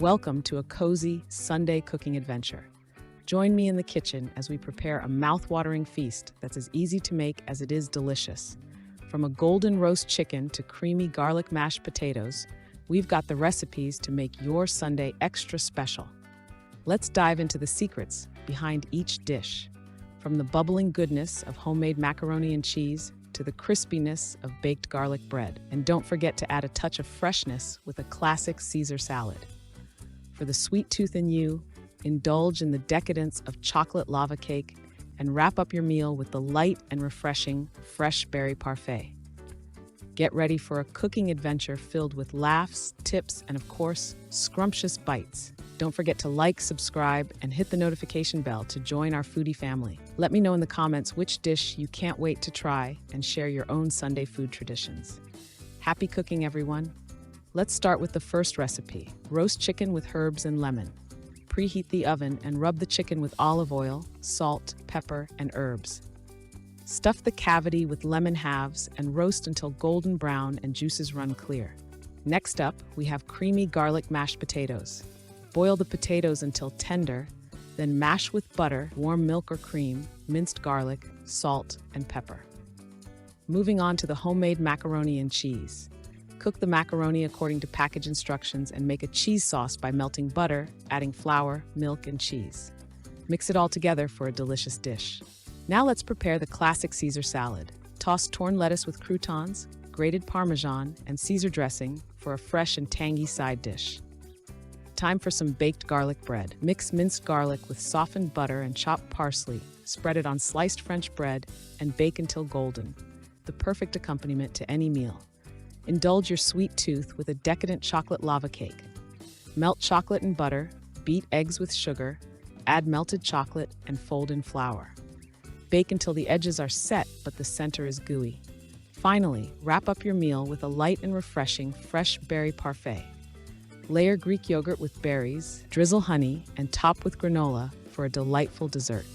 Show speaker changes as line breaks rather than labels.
Welcome to a cozy Sunday cooking adventure. Join me in the kitchen as we prepare a mouth-watering feast that's as easy to make as it is delicious. From a golden roast chicken to creamy garlic mashed potatoes, we've got the recipes to make your Sunday extra special. Let's dive into the secrets behind each dish, from the bubbling goodness of homemade macaroni and cheese to the crispiness of baked garlic bread. And don't forget to add a touch of freshness with a classic Caesar salad. For the sweet tooth in you, indulge in the decadence of chocolate lava cake and wrap up your meal with the light and refreshing Fresh Berry Parfait. Get ready for a cooking adventure filled with laughs, tips, and of course, scrumptious bites. Don't forget to like, subscribe, and hit the notification bell to join our foodie family. Let me know in the comments which dish you can't wait to try and share your own Sunday food traditions. Happy cooking, everyone! Let's start with the first recipe, roast chicken with herbs and lemon. Preheat the oven and rub the chicken with olive oil, salt, pepper, and herbs. Stuff the cavity with lemon halves and roast until golden brown and juices run clear. Next up, we have creamy garlic mashed potatoes. Boil the potatoes until tender, then mash with butter, warm milk or cream, minced garlic, salt, and pepper. Moving on to the homemade macaroni and cheese. Cook the macaroni according to package instructions and make a cheese sauce by melting butter, adding flour, milk, and cheese. Mix it all together for a delicious dish. Now let's prepare the classic Caesar salad. Toss torn lettuce with croutons, grated Parmesan, and Caesar dressing for a fresh and tangy side dish. Time for some baked garlic bread. Mix minced garlic with softened butter and chopped parsley, spread it on sliced French bread, and bake until golden. The perfect accompaniment to any meal. Indulge your sweet tooth with a decadent chocolate lava cake. Melt chocolate and butter, beat eggs with sugar, add melted chocolate, and fold in flour. Bake until the edges are set but the center is gooey. Finally, wrap up your meal with a light and refreshing Fresh Berry Parfait. Layer Greek yogurt with berries, drizzle honey, and top with granola for a delightful dessert.